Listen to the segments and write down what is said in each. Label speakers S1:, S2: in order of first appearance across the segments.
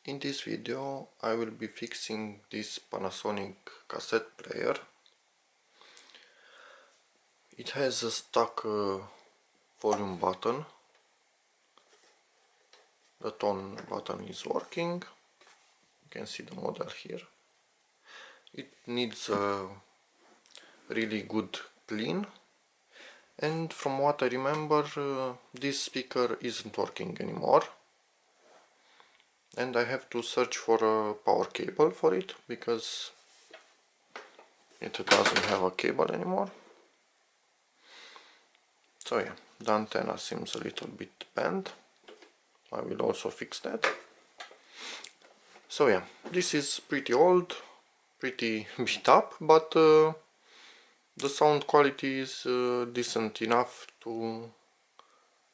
S1: In this video I will be fixing this Panasonic cassette player. It has a stuck volume button. The tone button is working. You can see the model here. It needs a really good clean, and from what I remember this speaker isn't working anymore. And I have to search for a power cable for it because it doesn't have a cable anymore. So yeah, the antenna seems a little bit bent. I will also fix that. So yeah, this is pretty old, pretty beat up, but the sound quality is decent enough to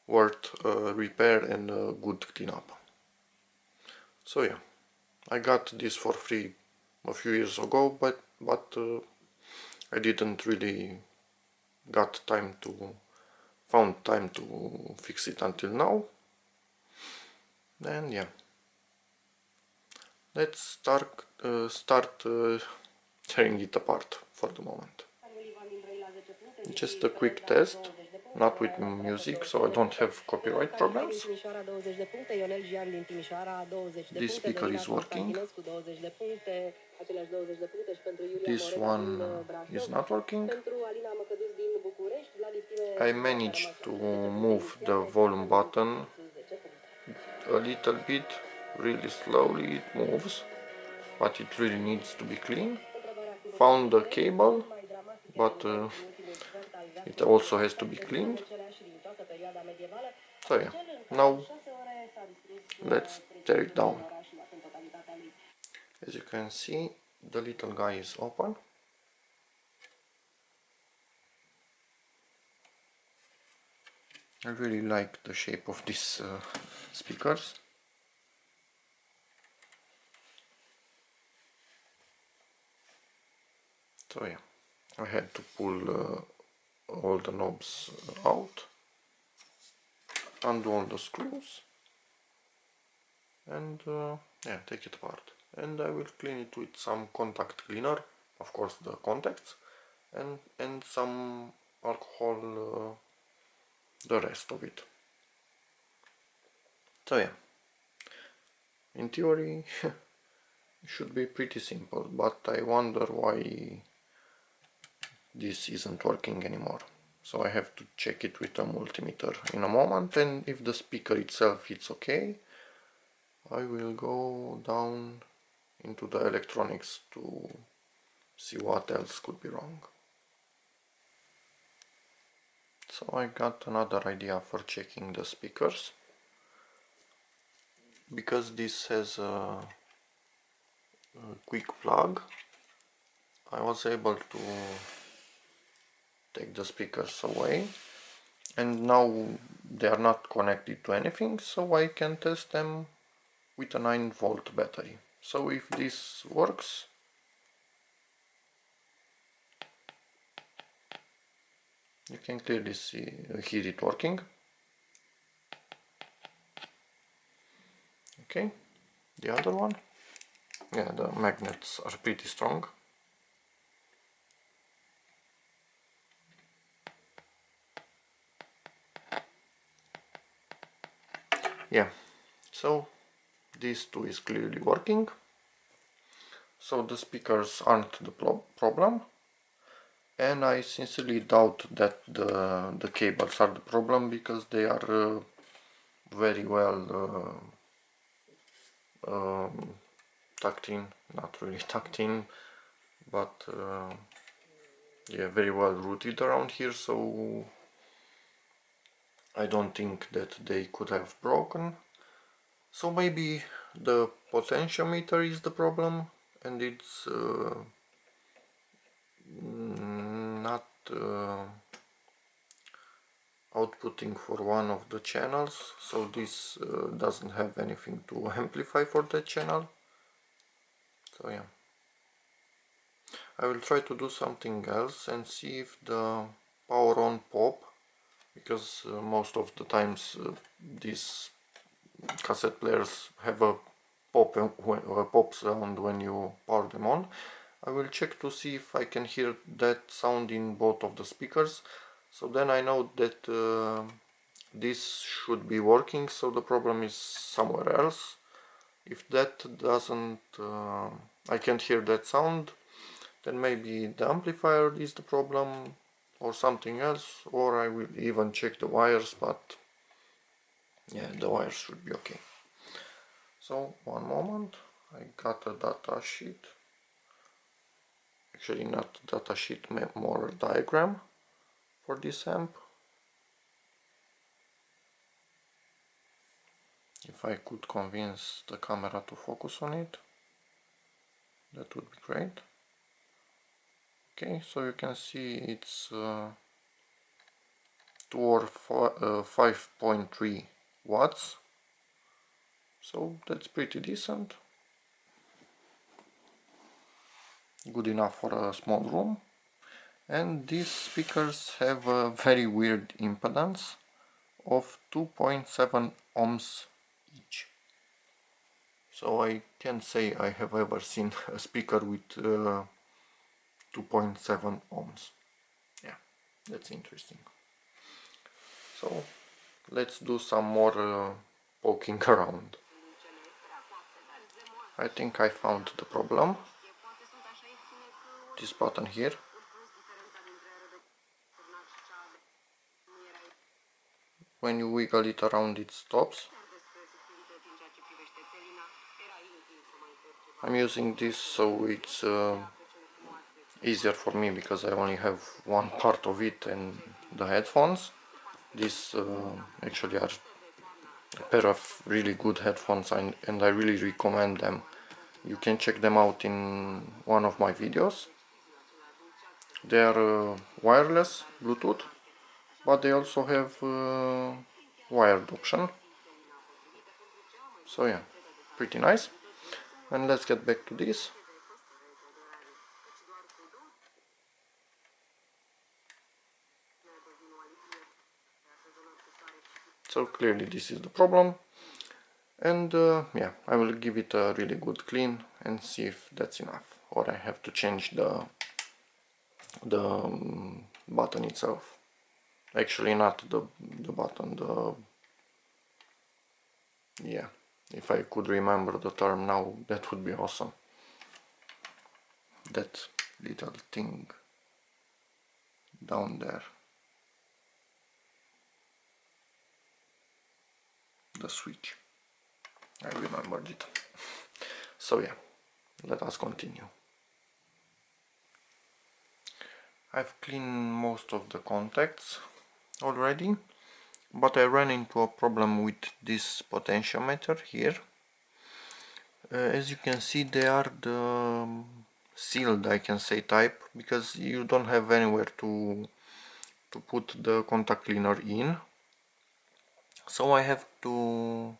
S1: worth repair and a good cleanup. So yeah, I got this for free a few years ago, but I didn't really found time to fix it until now. And yeah, let's start tearing it apart for the moment. Just a quick test, not with music, so I don't have copyright problems. This speaker is working. This one is not working. I managed to move the volume button a little bit, really slowly it moves, but it really needs to be clean. Found the cable, but it also has to be cleaned. So yeah, now let's tear it down. As you can see, the little guy is open. I really like the shape of these speakers. So yeah, I had to pull all the knobs out, undo all the screws, and yeah, take it apart. And I will clean it with some contact cleaner, of course the contacts, and some alcohol, the rest of it. So yeah, in theory it should be pretty simple, but I wonder why this isn't working anymore. So I have to check it with a multimeter in a moment, and if the speaker itself is okay, I will go down into the electronics to see what else could be wrong. So I got another idea for checking the speakers. Because this has a quick plug, I was able to take the speakers away, and now they are not connected to anything, so I can test them with a 9-volt battery. So if this works, you can clearly hear it working. Okay, the other one, yeah, the magnets are pretty strong. Yeah, so these two is clearly working. So the speakers aren't the problem, and I sincerely doubt that the cables are the problem, because they are very well tucked in, not really tucked in, but yeah, very well rooted around here, so I don't think that they could have broken. So maybe the potentiometer is the problem, and it's not outputting for one of the channels, so this doesn't have anything to amplify for that channel. So yeah, I will try to do something else and see if the power on pop, because most of the times these cassette players have a pop sound when you power them on. I will check to see if I can hear that sound in both of the speakers, so then I know that this should be working, so the problem is somewhere else. If that doesn't, I can't hear that sound, then maybe the amplifier is the problem or something else, or I will even check the wires, but yeah, the wires should be okay. So one moment, I got a data sheet, actually not data sheet, more diagram for this amp. If I could convince the camera to focus on it, that would be great. Okay, so you can see it's 2 or 5.3 watts, so that's pretty decent, good enough for a small room. And these speakers have a very weird impedance of 2.7 ohms each. So I can't say I have ever seen a speaker with 2.7 ohms. Yeah, that's interesting. So let's do some more poking around. I think I found the problem. This button here. When you wiggle it around, it stops. I'm using this so it's easier for me because I only have one part of it and the headphones. These actually are a pair of really good headphones, and I really recommend them. You can check them out in one of my videos. They are wireless Bluetooth, but they also have wired option. So yeah, pretty nice. And let's get back to this. So clearly this is the problem, and yeah, I will give it a really good clean and see if that's enough, or I have to change the button itself. Actually not the button, yeah, if I could remember the term now, that would be awesome. That little thing down there, the switch, I remembered it. So yeah, let us continue. I've cleaned most of the contacts already, but I ran into a problem with this potentiometer here. As you can see, they are the sealed, I can say, type, because you don't have anywhere to put the contact cleaner in. So I had to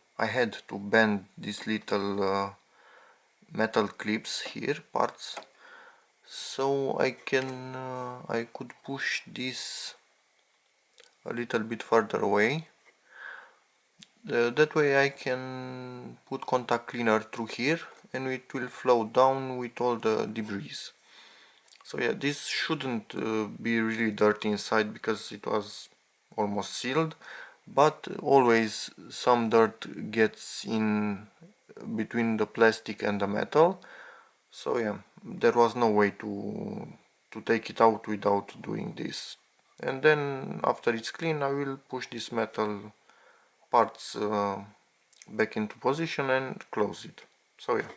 S1: bend these little metal clips here, parts, so I could push this a little bit further away. That way I can put contact cleaner through here and it will flow down with all the debris. So yeah, this shouldn't be really dirty inside because it was almost sealed, but always some dirt gets in between the plastic and the metal. So yeah, there was no way to take it out without doing this. And then after it's clean, I will push this metal parts back into position and close it. So yeah,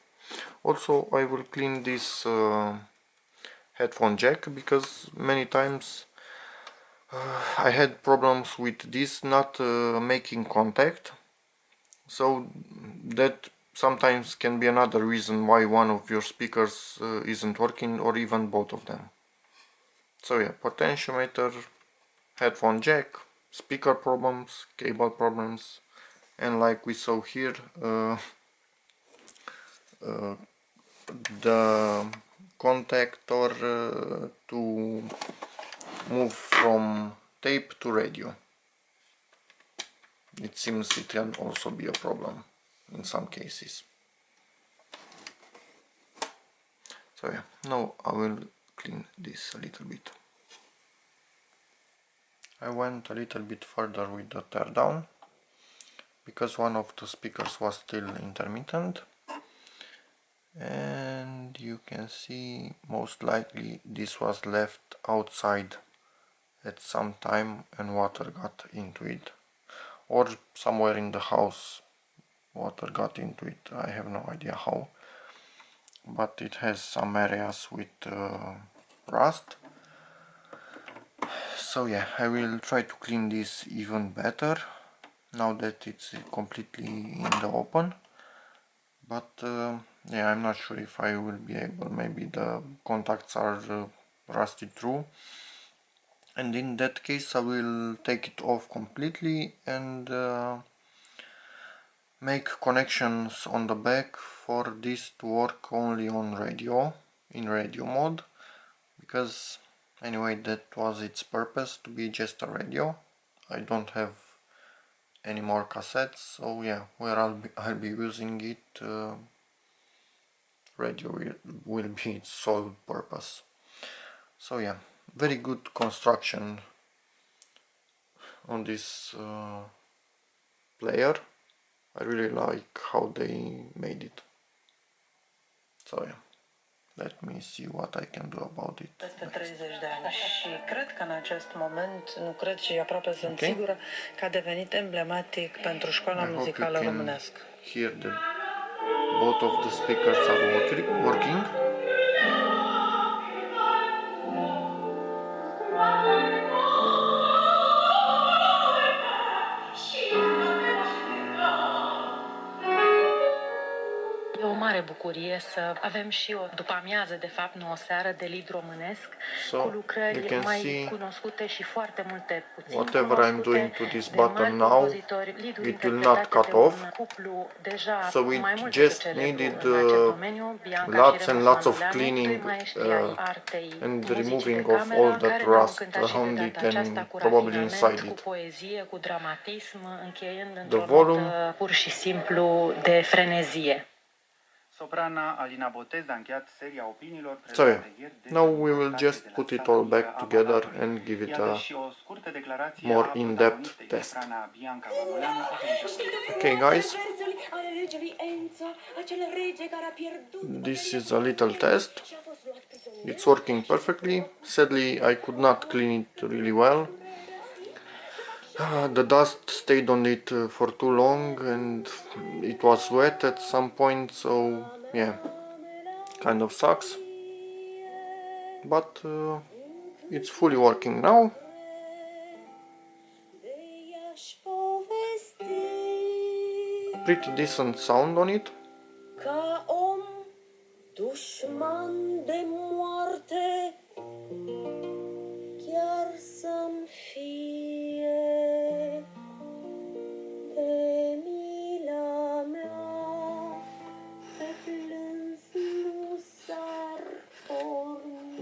S1: also I will clean this headphone jack, because many times I had problems with this not making contact, so that sometimes can be another reason why one of your speakers isn't working, or even both of them. So yeah, potentiometer, headphone jack, speaker problems, cable problems, and like we saw here, the contactor to move from tape to radio. It seems it can also be a problem in some cases. So yeah, now I will clean this a little bit. I went a little bit further with the teardown because one of the speakers was still intermittent, and you can see most likely this was left outside at some time and water got into it, or somewhere in the house water got into it. I have no idea how, but it has some areas with rust. So yeah, I will try to clean this even better now that it's completely in the open, but yeah, I'm not sure if I will be able. Maybe the contacts are rusted through, and in that case I will take it off completely and make connections on the back for this to work only on radio, in radio mode, because anyway that was its purpose, to be just a radio. I don't have any more cassettes, so yeah, where I'll be using it, radio will be its sole purpose. So yeah, very good construction on this player. I really like how they made it. So yeah, let me see what I can do about it.
S2: Peste 30 de ani și cred că în acest moment, nu cred și aproape sunt sigură, că a devenit emblematic pentru școala muzicală românească.
S1: Here both of the speakers are working.
S2: E o mare bucurie să avem și o după-amiază, de fapt, nu o seară, de lead românesc, cu lucrări mai cunoscute și foarte multe puțin
S1: whatever I'm doing to this button now, it will not cut off, so we just needed lots and lots of cleaning and removing of all that rust around it and probably inside it. The volume,
S2: pur și simplu de frenezie.
S3: Soprana Alina Botez a încheiat seria opiniilor
S1: prezentate ieri. Now we will just put it all back together and give it a more in-depth test. Okay guys, this is a little test. It's working perfectly. Sadly, I could not clean it really well. The dust stayed on it for too long and it was wet at some point, so yeah, kind of sucks. But it's fully working now. Pretty decent sound on it.
S4: Ca om dușman de moarte, chiar să-mi fie de mila mea, pe plâns nu s-ar porni.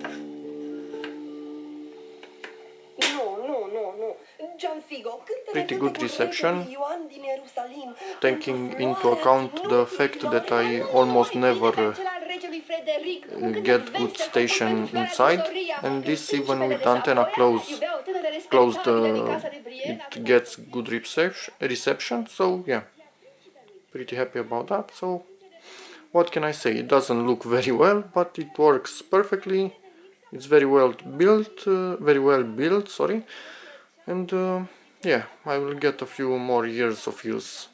S4: Nu.
S1: Pretty good reception, taking into account the fact that I almost never get good station inside, and this even with antenna closed, it gets good reception, so yeah, pretty happy about that. So what can I say, it doesn't look very well, but it works perfectly. It's very well built, sorry, and yeah, I will get a few more years of use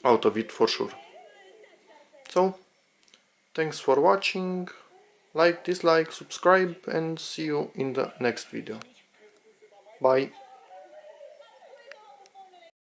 S1: out of it for sure. So, thanks for watching, like, dislike, subscribe, and see you in the next video. Bye!